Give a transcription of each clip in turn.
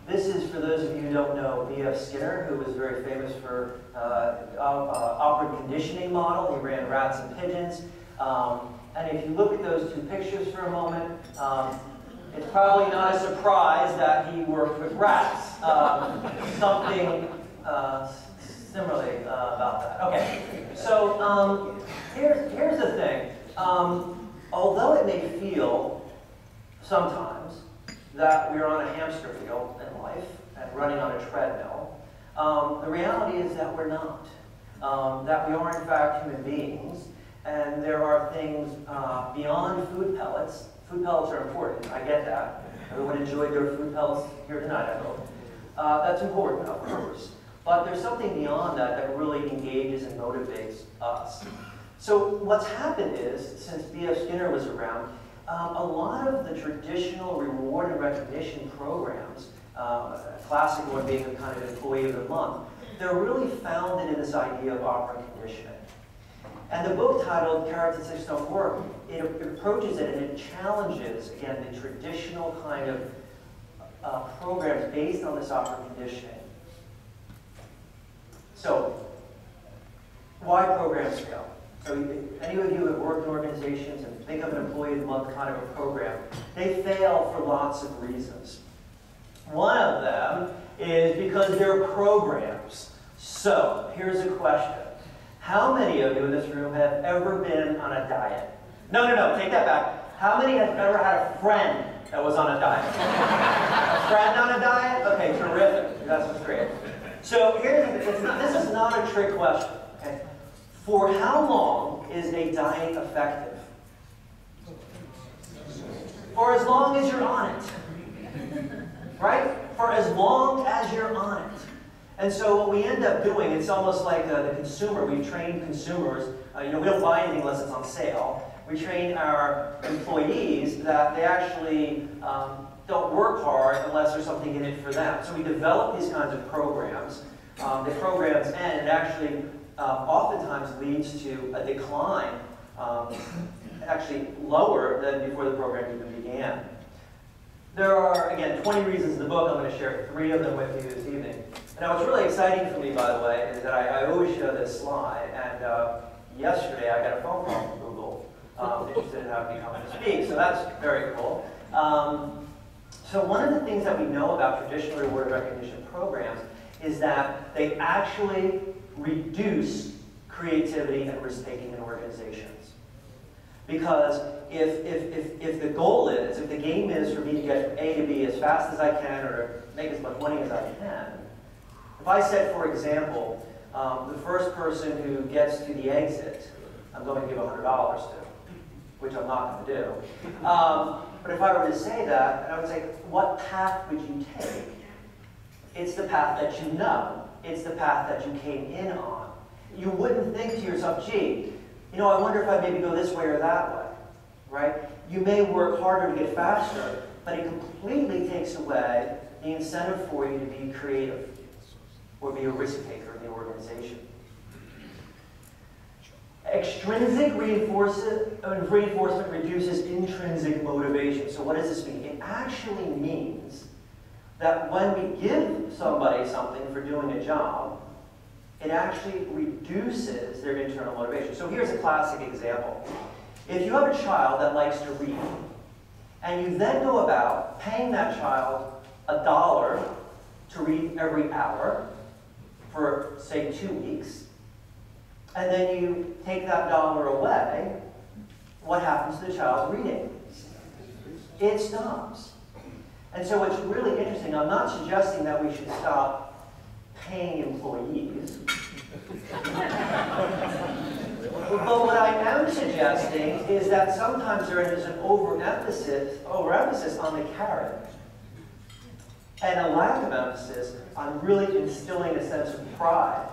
This is, for those of you who don't know, B.F. Skinner, who was very famous for operant conditioning model. He ran rats and pigeons. And if you look at those two pictures for a moment, it's probably not a surprise that he worked with rats. Something similarly about that. Okay, so here's the thing. Although it may feel sometimes that we're on a hamster wheel in life and running on a treadmill, the reality is that we're not. That we are in fact human beings, and there are things beyond food pellets. Food pellets are important, I get that. Everyone enjoyed their food pellets here tonight, I hope. That's important, of course. But there's something beyond that that really engages and motivates us. So what's happened is, since B.F. Skinner was around, a lot of the traditional reward and recognition programs, classic one being a kind of employee of the month, they're really founded in this idea of operant conditioning. And the book titled Carrots and Sticks Don't Work, it approaches it and it challenges, again, the traditional kind of programs based on this operant conditioning. So, why programs fail? So any of you who have worked in organizations and think of an employee of the month kind of a program, they fail for lots of reasons. One of them is because they're programs. So, here's a question. How many of you in this room have ever been on a diet? No, take that back. How many have ever had a friend that was on a diet? A friend on a diet? Okay, terrific. That's what's great. So this is not a trick question. Okay? For how long is a diet effective? For as long as you're on it. Right? For as long as you're on it. And so what we end up doing, it's almost like the consumer. We train consumers. We don't buy anything unless it's on sale. We train our employees that they actually don't work hard unless there's something in it for them. So we develop these kinds of programs. The programs end, and it actually oftentimes leads to a decline, actually lower than before the program even began. There are, again, 20 reasons in the book. I'm going to share 3 of them with you this evening. Now, what's really exciting for me, by the way, is that I always show this slide. And yesterday, I got a phone call from Google interested in having me come and speak. So that's very cool. So one of the things that we know about traditional reward recognition programs is that they actually reduce creativity and risk-taking in organizations. Because if the goal is, if the game is for me to get from A to B as fast as I can or make as much money as I can, if I said, for example, the first person who gets to the exit, I'm going to give $100 to, which I'm not going to do. But if I were to say that, and I would say, what path would you take? It's the path that you know. It's the path that you came in on. You wouldn't think to yourself, gee, I wonder if I maybe go this way or that way, right? You may work harder to get faster, but it completely takes away the incentive for you to be creative or be a risk taker in the organization. Extrinsic reinforcement reduces intrinsic motivation. So what does this mean? It actually means that when we give somebody something for doing a job, it actually reduces their internal motivation. So here's a classic example. If you have a child that likes to read, and you then go about paying that child $1 to read every hour for, say, 2 weeks, and then you take that $1 away, what happens to the child's reading? It stops. And so what's really interesting, I'm not suggesting that we should stop paying employees. But what I am suggesting is that sometimes there is an overemphasis on the carrot and a lack of emphasis on really instilling a sense of pride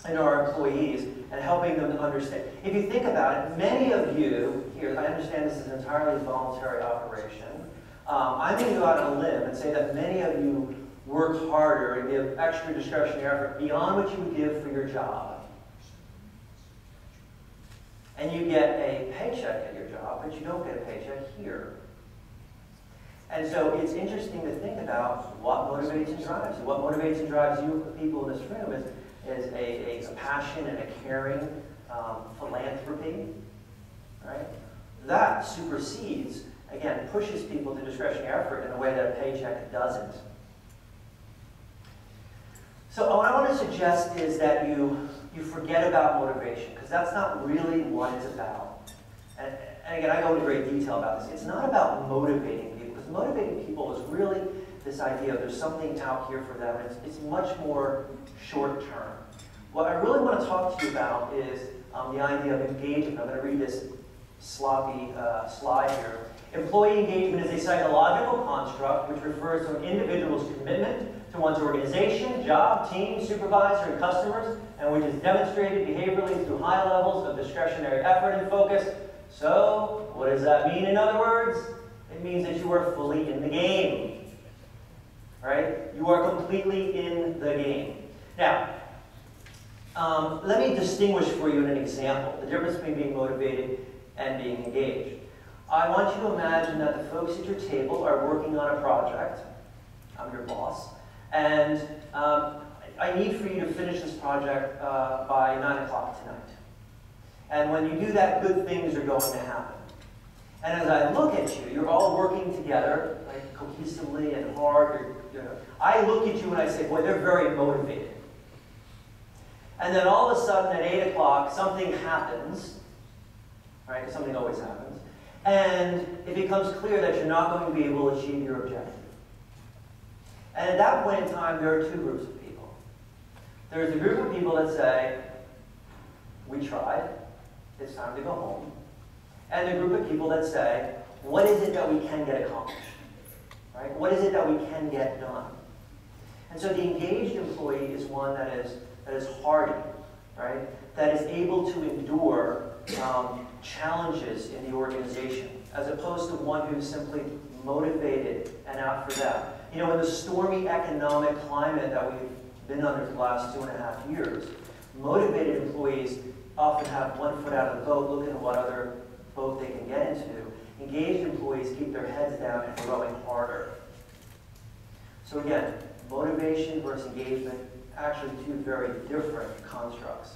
in our employees and helping them to understand. If you think about it, many of you here, I understand this is an entirely voluntary operation. I'm going to go out on a limb and say that many of you work harder and give extra discretionary effort beyond what you would give for your job. And you get a paycheck at your job, but you don't get a paycheck here. And so it's interesting to think about what motivates and drives you. What motivates and drives you, the people in this room, is a passion and a caring philanthropy, right? That supersedes, again, pushes people to discretionary effort in a way that a paycheck doesn't. So what I want to suggest is that you forget about motivation, because that's not really what it's about. And again, I go into great detail about this. It's not about motivating people, because motivating people is really this idea of there's something out here for them. It's much more short term. What I really want to talk to you about is the idea of engagement. I'm going to read this sloppy slide here. Employee engagement is a psychological construct which refers to an individual's commitment to one's organization, job, team, supervisor, and customers, and which is demonstrated behaviorally through high levels of discretionary effort and focus. So, what does that mean in other words? It means that you are fully in the game, right? You are completely in the game. Now, let me distinguish for you an example, the difference between being motivated and being engaged. I want you to imagine that the folks at your table are working on a project. I'm your boss. And I need for you to finish this project by 9 o'clock tonight. And when you do that, good things are going to happen. And as I look at you, you're all working together, like cohesively and hard. I look at you and I say, boy, they're very motivated. And then all of a sudden at 8 o'clock, something happens, right? Because something always happens. And it becomes clear that you're not going to be able to achieve your objective. And at that point in time, there are two groups of people. There's a group of people that say, we tried, it's time to go home. And the group of people that say, what is it that we can get accomplished? Right? What is it that we can get done? And so the engaged employee is one that is hardy, right? That is able to endure challenges in the organization, as opposed to one who's simply motivated and out for that. You know, in the stormy economic climate that we've been under for the last 2.5 years, motivated employees often have one foot out of the boat, looking at what other boat they can get into. Engaged employees keep their heads down and rowing harder. So again, motivation versus engagement, actually two very different constructs.